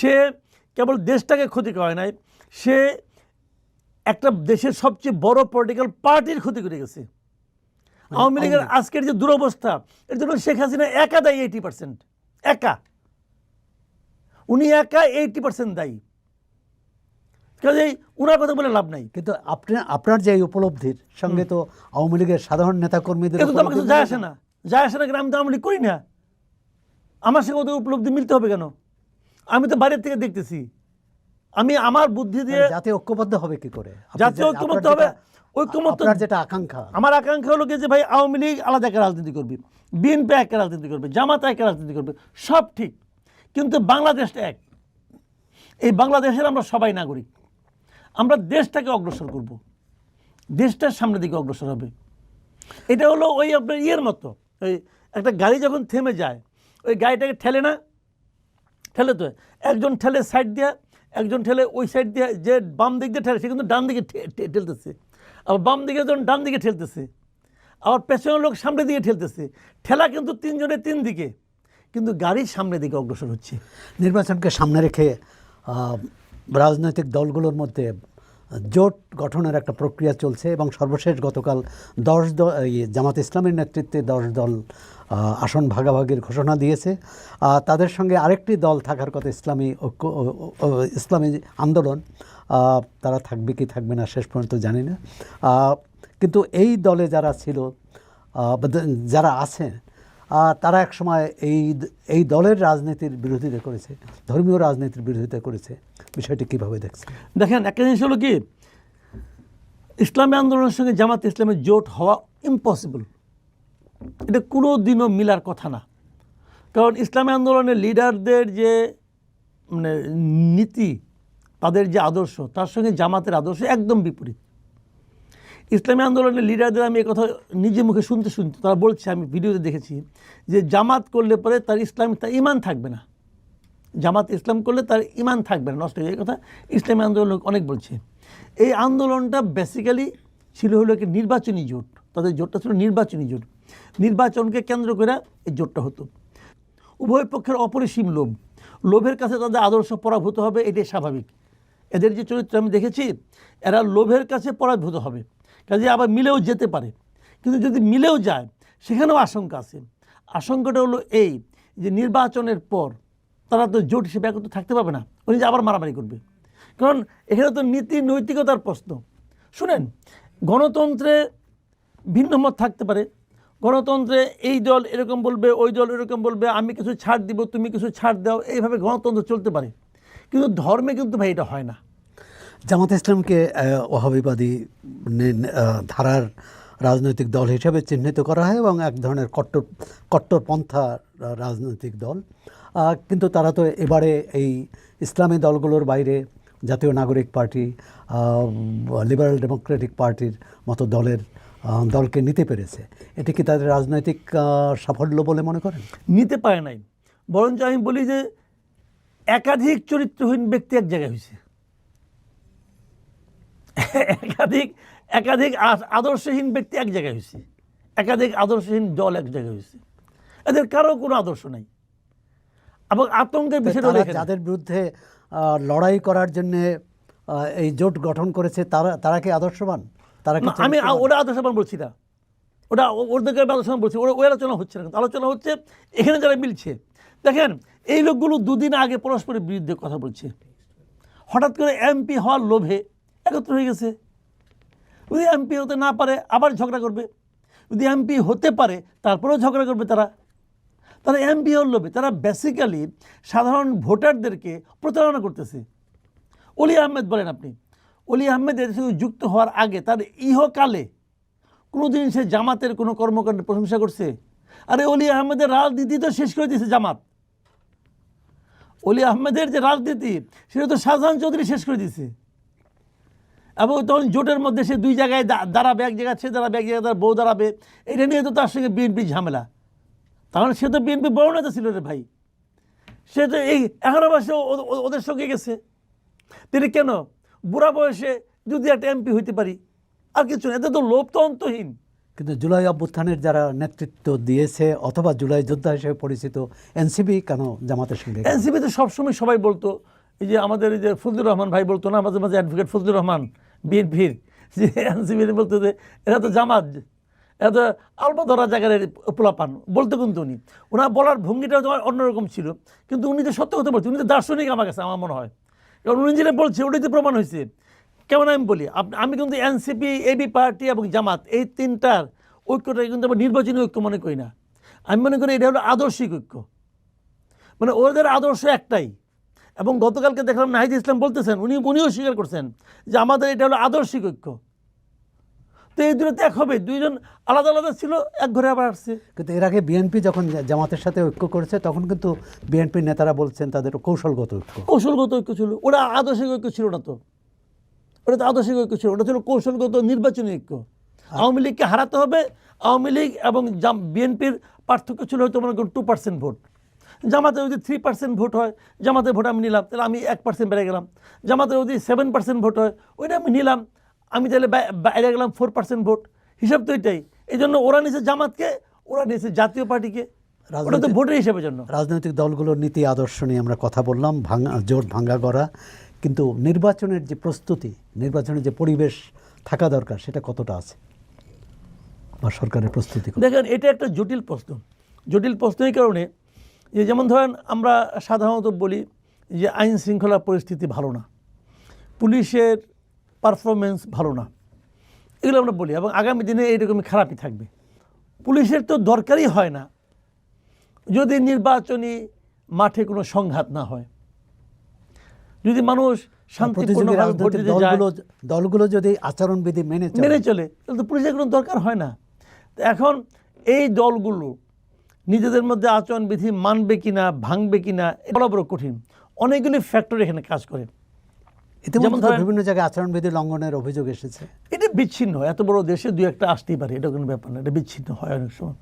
সে কেবল দেশটাকে ক্ষতি করে নাই, সে একটা দেশের সবচেয়ে বড় পলিটিক্যাল পার্টির ক্ষতি করে গেছে। আওয়ামী লীগের আজকের যে দুরবস্থা, এর জন্য শেখ হাসিনা একা দায়ী। 80% একা, উনি একা 80% দায়ী। কাজেই উনার কথা বলে লাভ নাই। কিন্তু আপনার যে এই উপলব্ধির সঙ্গে তো আওয়ামী লীগের সাধারণ নেতাকর্মীদের আমার কিছু যায় আসে না, যায় আসে না, কেন? আমি তো আওয়ামী লীগ করি না, আমার সঙ্গে ওদের উপলব্ধি মিলতে হবে কেন? আমি তো বাইরের থেকে দেখতেছি। আমি আমার বুদ্ধি দিয়ে জাতীয় ঐক্যবদ্ধ হবে কি করে? জাতীয় ঐক্যমত্য হবে, ঐক্যমত্য যেটা আকাঙ্ক্ষা, আমার আকাঙ্ক্ষা হলো যে ভাই আওয়ামী লীগ আলাদা একটা রাজনীতি করবে, বিএনপি একটা রাজনীতি করবে, জামাত একটা রাজনীতি করবে, সব ঠিক, কিন্তু বাংলাদেশটা এক। এই বাংলাদেশের আমরা সবাই নাগরিক, আমরা দেশটাকে অগ্রসর করব, দেশটার সামনের দিকে অগ্রসর হবে। এটা হলো ওই আপনার ইয়ের মতো, ওই একটা গাড়ি যখন থেমে যায়, ওই গাড়িটাকে ঠেলে না, ঠেলে তো একজন ঠেলে সাইড দিয়া, একজন ঠেলে ওই সাইড দিয়ে, যে বাম দিক দিয়ে ঠেলে সে কিন্তু ডান দিকে ঠেলতেছে, আবার বাম দিকে যখন ডান দিকে ঠেলতেছে, আবার পেছনের লোক সামনের দিকে ঠেলতেছে। ঠেলা কিন্তু তিনজনের তিন দিকে, কিন্তু গাড়ির সামনের দিকে অগ্রসর হচ্ছে। নির্বাচনকে সামনে রেখে রাজনৈতিক দলগুলোর মধ্যে জোট গঠনের একটা প্রক্রিয়া চলছে এবং সর্বশেষ গতকাল 10 দল, জামাত ইসলামের নেতৃত্বে 10 দল আসন ভাগাভাগির ঘোষণা দিয়েছে। তাদের সঙ্গে আরেকটি দল থাকার কথা, ইসলামী ঐক্য, ইসলামী আন্দোলন। তারা থাকবে কি থাকবে না শেষ পর্যন্ত জানি না। কিন্তু এই দলে যারা ছিল, যারা আছে, তারা এক সময় এই দলের রাজনীতির বিরোধিতা করেছে, ধর্মীয় রাজনীতির বিরোধিতা করেছে। বিষয়টি কীভাবে দেখছেন? দেখেন, একটা জিনিস হলো কি, ইসলামী আন্দোলনের সঙ্গে জামাত ইসলামের জোট হওয়া ইম্পসিবল, এটা কোনো দিনও মিলার কথা না। কারণ ইসলামী আন্দোলনের লিডারদের যে মানে নীতি, তাদের যে আদর্শ, তার সঙ্গে জামাতের আদর্শ একদম বিপরীত। ইসলামী আন্দোলনের লিডারদের আমি কথা নিজে মুখে শুনতে তারা বলছে, আমি ভিডিওতে দেখেছি, যে জামাত করলে পরে তার ইমান থাকবে না, জামাত ইসলাম করলে তার ইমান থাকবে না, নষ্ট হয়ে, এই কথা ইসলামী আন্দোলন অনেক বলছে। এই আন্দোলনটা বেসিক্যালি ছিল হলো একটি নির্বাচনী জোট, তাদের জোটটা ছিল নির্বাচনী জোট, নির্বাচনকে কেন্দ্র করে এই জোটটা হতো। উভয় পক্ষের অপরিসীম লোভের কাছে তাদের আদর্শ পরাভূত হবে, এটাই স্বাভাবিক। এদের যে চরিত্র আমি দেখেছি, এরা লোভের কাছে পরাভূত হবে, কাজে আবার মিলেও যেতে পারে। কিন্তু যদি মিলেও যায়, সেখানেও আশঙ্কা আছে। আশঙ্কাটা হলো এই যে নির্বাচনের পর তারা তো জোট হিসেবে একত্র থাকতে পারবে না, উনি যে আবার মারামারি করবে। কারণ এখানে তো নীতি নৈতিকতার প্রশ্ন। শুনেন, গণতন্ত্রে ভিন্ন মত থাকতে পারে, গণতন্ত্রে এই দল এরকম বলবে, ওই দল এরকম বলবে, আমি কিছু ছাড় দিব, তুমি কিছু ছাড় দাও, এইভাবে গণতন্ত্র চলতে পারে। কিন্তু ধর্মে কিন্তু ভাই এটা হয় না। জামাত ইসলামকে ওয়াহাবিবাদী ধারার রাজনৈতিক দল হিসেবে চিহ্নিত করা হয় এবং এক ধরনের কট্টরপন্থা রাজনৈতিক দল। কিন্তু তারা তো এবারে এই ইসলামী দলগুলোর বাইরে জাতীয় নাগরিক পার্টি, লিবারেল ডেমোক্রেটিক পার্টির মতো দলকে নিতে পেরেছে। এটি কি তাদের রাজনৈতিক সাফল্য বলে মনে করেন? নিতে পারে নাই, বরঞ্চ আমি বলি যে একাধিক চরিত্রহীন ব্যক্তি এক জায়গায় হয়েছে, একাধিক আদর্শহীন ব্যক্তি এক জায়গায় হয়েছে, একাধিক আদর্শহীন দল এক জায়গায় হয়েছে। এদের কারো কোনো আদর্শ নাই এবং আতঙ্কের বিষয়টা যাদের বিরুদ্ধে লড়াই করার জন্য এই জোট গঠন করেছে তারা কি আদর্শবান? তারা কি? আমি ওরা আদর্শবান বলছি না, ওটা ওদেরকে আদর্শবান বলছি, ওই আলোচনা হচ্ছে না, আলোচনা হচ্ছে এখানে যারা মিলছে। দেখেন, এই লোকগুলো দুদিন আগে পরস্পরের বিরুদ্ধে কথা বলছে, হঠাৎ করে এমপি হওয়ার লোভে একত্র হয়ে গেছে। যদি এমপি হতে না পারে আবার ঝগড়া করবে, যদি এমপি হতে পারে তারপরেও ঝগড়া করবে। তারা এমপি হওয়ার লোভে, তারা বেসিক্যালি সাধারণ ভোটারদেরকে প্রতারণা করতেছে। অলি আহমেদ বলেন আপনি, অলি আহমেদ এর সঙ্গে যুক্ত হওয়ার আগে তার ইহকালে কোনোদিন সে জামাতের কোনো কর্মকাণ্ডের প্রশংসা করছে? আরে অলি আহমেদের রাজনীতি তো শেষ করে দিয়েছে জামাত। অলি আহমেদের যে রাজনীতি, সেটা তো শাহজাহান চৌধুরী শেষ করে দিয়েছে। এবং তখন জোটের মধ্যে সে দুই জায়গায় দাঁড়াবে, এক জায়গায় সে দাঁড়াবে, এক জায়গায় তার বউ দাঁড়াবে, এটা নিয়ে তো তার সঙ্গে বিএনপি ঝামেলা। তাহলে সে তো বিএনপি বড় নেতা ছিল রে ভাই, সে তো এই 11 মাসে ওদের সঙ্গে গেছে। তিনি কেন বুড়া বয়সে যদি একটা এমপি হইতে পারি আর কিছু না, এতে তো লোভ তো অন্তহীন। কিন্তু জুলাই অভ্যুত্থানের যারা নেতৃত্ব দিয়েছে অথবা জুলাই যোদ্ধা হিসেবে পরিচিত এনসিপি কেন জামাতের সঙ্গে? এনসিপি তো সবসময় সবাই বলতো, এই যে আমাদের এই যে ফজলুর রহমান ভাই বলতো না মাঝে মাঝে, অ্যাডভোকেট ফজলুর রহমান বিএনপির, যে এনসিপি বলতো যে এরা তো জামাত, এরা তো আলবা ধরা জায়গার পোলাপান বলতো। কিন্তু ওনার বলার ভঙ্গিটা অন্যরকম ছিল, কিন্তু উনি তো সত্য কথা বলছেন, উনি তো দার্শনিক আমার কাছে আমার মনে হয়। কারণ উনি যেটা বলছে ওটাই তো প্রমাণ হয়েছে। কেমন আমি বলি, আমি কিন্তু এনসিপি, এবি পার্টি এবং জামাত এই তিনটার ঐক্যটা কিন্তু আমি নির্বাচনী ঐক্য মনে করি না। আমি মনে করি এটা হলো আদর্শিক ঐক্য, মানে ওদের আদর্শ একটাই। এবং গতকালকে দেখলাম নাহিদ ইসলাম বলতেছেন, উনিও স্বীকার করছেন যে আমাদের এটা হলো আদর্শিক ঐক্য। তো এই দুটো এক হবে, দুইজন আলাদা আলাদা ছিল, এক ঘরে আবার আসছে। কিন্তু এর আগে বিএনপি যখন জামাতের সাথে ঐক্য করেছে তখন কিন্তু বিএনপির নেতারা বলছেন তাদের কৌশলগত ঐক্য। কৌশলগত ঐক্য ছিল, ওটা আদর্শিক ঐক্য ছিল না তো। ওটা তো আদর্শিক ঐক্য ছিল, ওটা ছিল কৌশলগত নির্বাচনী ঐক্য। আওয়ামী লীগকে হারাতে হবে। আওয়ামী লীগ এবং বিএনপির পার্থক্য ছিল হয়তো মনে করুন 2% ভোট। জামাতে যদি 3% ভোট হয়, জামাতের ভোট আমি নিলাম, তাহলে আমি 1% বেড়ে গেলাম। জামাতে যদি 7% ভোট হয়, ওইটা আমি নিলাম, আমি তাহলে বাইরে গেলাম 4% ভোট। হিসাব তো এটাই। এই জন্য ওরা নিয়েছে জামাতকে, ওরা নিয়েছে জাতীয় পার্টিকে, ওটা তো ভোটের হিসাবের জন্য। রাজনৈতিক দলগুলোর নীতি আদর্শ নিয়ে আমরা কথা বললাম, জোট ভাঙ্গা গড়া, কিন্তু নির্বাচনের যে প্রস্তুতি, নির্বাচনের যে পরিবেশ থাকা দরকার সেটা কতটা আছে বা সরকারের প্রস্তুতি? দেখেন, এটা একটা জটিল প্রশ্ন। জটিল প্রশ্ন এই কারণে যে, যেমন ধরেন আমরা সাধারণত বলি যে আইন শৃঙ্খলা পরিস্থিতি ভালো না, পুলিশের পারফরমেন্স ভালো না, এগুলো আমরা বলি, এবং আগামী দিনে এইরকমই খারাপই থাকবে। পুলিশের তো দরকারই হয় না যদি নির্বাচনী মাঠে কোনো সংঘাত না হয়, যদি মানুষ শান্তিপূর্ণভাবে ভোট দিতে যায়, দলগুলো যদি আচরণবিধি মেনে চলে, তাহলে তো পুলিশের কোনো দরকার হয় না। তো এখন এই দলগুলো নিজেদের মধ্যে আচরণবিধি মানবে কিনা, ভাঙবে কিনা, বলা বড় কঠিন। অনেকগুলি ফ্যাক্টর এখানে কাজ করে। যেমন বিভিন্ন জায়গায় আচরণবিধি লঙ্ঘনের অভিযোগ এসেছে। এটা বিচ্ছিন্ন, এত বড় দেশে দুই একটা আসতেই পারে, এটা কোনো ব্যাপার না, এটা বিচ্ছিন্ন হয় অনেক সময়।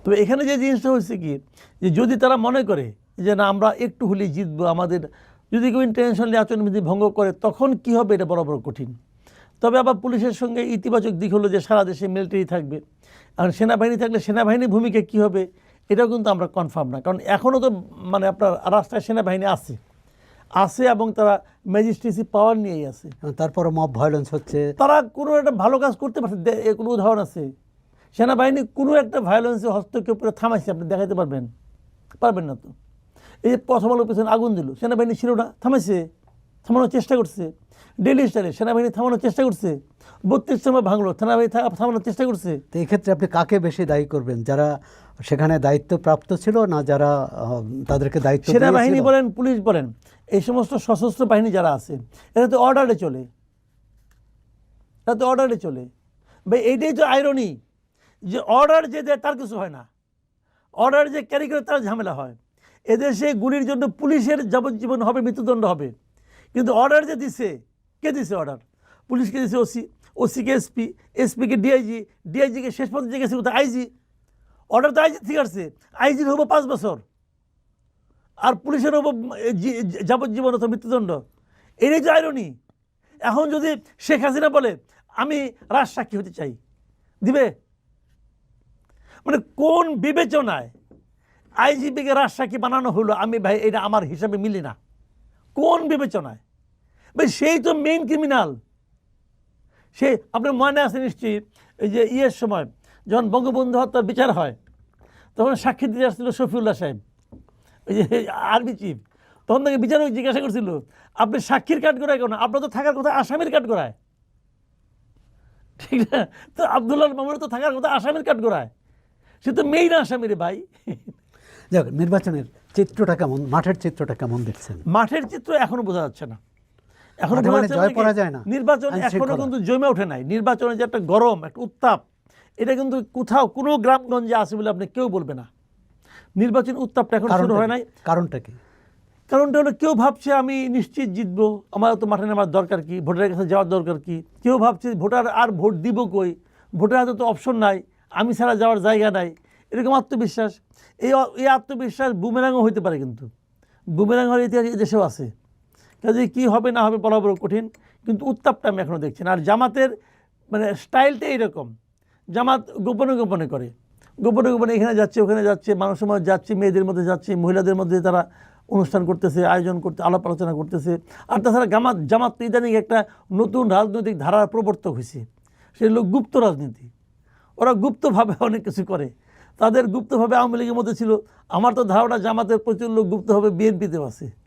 তবে এখানে যে জিনিসটা হচ্ছে কি, যে যদি তারা মনে করে যে না আমরা একটু হলেই জিতবো, আমাদের যদি কেউ ইন্টেনশনালি আচরণবিধি ভঙ্গ করে, তখন কি হবে এটা বড় বড় কঠিন। তবে আবার পুলিশের সঙ্গে ইতিবাচক দিক হলো যে সারা দেশে মিলিটারি থাকবে, আর সেনাবাহিনী থাকলে সেনাবাহিনীর ভূমিকা কী হবে এটাও কিন্তু আমরা কনফার্ম না। কারণ এখনও তো মানে আপনার রাস্তায় সেনাবাহিনী আছে, এবং তারা ম্যাজিস্ট্রেসি পাওয়ার নিয়েই আছে। তারপরে মব ভায়োলেন্স হচ্ছে, তারা কোনো একটা ভালো কাজ করতে পারছে, কোনো উদাহরণ আছে? সেনাবাহিনী কোনো একটা ভায়োলেন্সে হস্তক্ষেপ করে থামাইছে, আপনি দেখাতে পারবেন? পারবেন না তো। এই যে প্রথম আলোর পেছনে আগুন দিল, সেনাবাহিনী ছিল না, থামাইছে, থামানোর চেষ্টা করছে। ডেলি স্টাইলে সেনাবাহিনী থামানোর চেষ্টা করছে, 32 সময় ভাঙলো, সেনাবাহিনী থামানোর চেষ্টা করছে। তো এই ক্ষেত্রে আপনি কাকে বেশি দায়ী করবেন, যারা সেখানে দায়িত্বপ্রাপ্ত ছিল না যারা তাদেরকে দায়িত্ব? সেনাবাহিনী বলেন, পুলিশ বলেন, এই সমস্ত সশস্ত্র বাহিনী যারা আছে এরা তো অর্ডারে চলে, ভাই এইটাই তো আইরনি, যে অর্ডার যে দেয় তার কিছু হয় না, অর্ডার যে ক্যারি করে তার ঝামেলা হয়। এদেশে গুলির জন্য পুলিশের যাবজ্জীবন হবে, মৃত্যুদণ্ড হবে, কিন্তু অর্ডার যে দিছে, কে দিছে অর্ডার? পুলিশকে দিছে ওসিকে এসপি, এসপিকে ডিআইজি, ডিআইজিকে শেষ পর্যন্ত গেছে কোথায়? আইজি। অর্ডার তো আইজি ঠিক আছে, আইজির হবো 5 বছর, আর পুলিশের হবো যাবজ্জীবন অথবা মৃত্যুদণ্ড। এটাই যে আইরনি। এখন যদি শেখ হাসিনা বলে আমি রাজসাক্ষী হতে চাই, দিবে? মানে কোন বিবেচনায় আইজিপিকে রাজসাক্ষী বানানো হলো? আমি ভাই এটা আমার হিসাবে মিলি না। কোন বিবেচনায়? ভাই সেই তো মেইন ক্রিমিনাল। সে আপনার মনে আছে নিশ্চয়ই, এই যে ইয়ের সময় যখন বঙ্গবন্ধু হত্যার বিচার হয়, তখন সাক্ষী দিতে আসছিল শফিউল্লাহ সাহেব, ওই যে আর্মি চিফ, তখন তাকে বিচারক জিজ্ঞাসা করছিল আপনি সাক্ষীর কাঠ করায় কেন? আপনার তো থাকার কথা আসামির কাঠ করায়, ঠিক না? তো আব্দুল্লাহ মামুনের তো থাকার কথা আসামির কাঠ করায়, সে তো মেইন আসামি রে ভাই। যাক, নির্বাচনের চিত্রটা কেমন, মাঠের চিত্রটা কেমন দেখছেন? মাঠের চিত্র এখনো বোঝা যাচ্ছে না, এখনো নির্বাচন এখনো কিন্তু জমে ওঠে নাই। নির্বাচনের যে একটা গরম, একটা উত্তাপ, এটা কিন্তু কোথাও কোনো গ্রামগঞ্জে আছে বলে আপনি কেউ বলবে না। নির্বাচন উত্তাপটা এখন শুরু হয় নাই। কারণটা কি? কারণটা হলো কেউ ভাবছে আমি নিশ্চিত জিতবো, আমার তো মাঠে নামার দরকার কি, ভোটারের কাছে যাওয়ার দরকার কি। কেউ ভাবছে ভোটার আর ভোট দিব কই, ভোটার হাতে তো অপশন নাই, আমি ছাড়া যাওয়ার জায়গা নাই, এরকম আত্মবিশ্বাস। এই আত্মবিশ্বাস বুমেরাংও হইতে পারে, কিন্তু বুমেরাং হওয়ার ইতিহাস দেশেও আছে। কাজে কী হবে না হবে বলা বড় কঠিন, কিন্তু উত্তাপটা আমি এখনও দেখছি না। আর জামাতের মানে স্টাইলটা এইরকম জামাত গোপনে গোপনে করে, গোপনে গোপনে এখানে যাচ্ছে ওখানে যাচ্ছে, মানুষের মধ্যে যাচ্ছে, মেয়েদের মধ্যে যাচ্ছে, মহিলাদের মধ্যে তারা অনুষ্ঠান করতেছে, আয়োজন করতে, আলাপ আলোচনা করতেছে। আর তাছাড়া জামাত তো ইদানিং একটা নতুন রাজনৈতিক ধারার প্রবর্তক হয়েছে, সে হলো গুপ্ত রাজনীতি। ওরা গুপ্তভাবে অনেক কিছু করে, তাদের গুপ্তভাবে আওয়ামী লীগের মধ্যে ছিল। আমার তো ধারণা জামাতের প্রচুর লোক গুপ্তভাবে বিএনপিতেও আছে।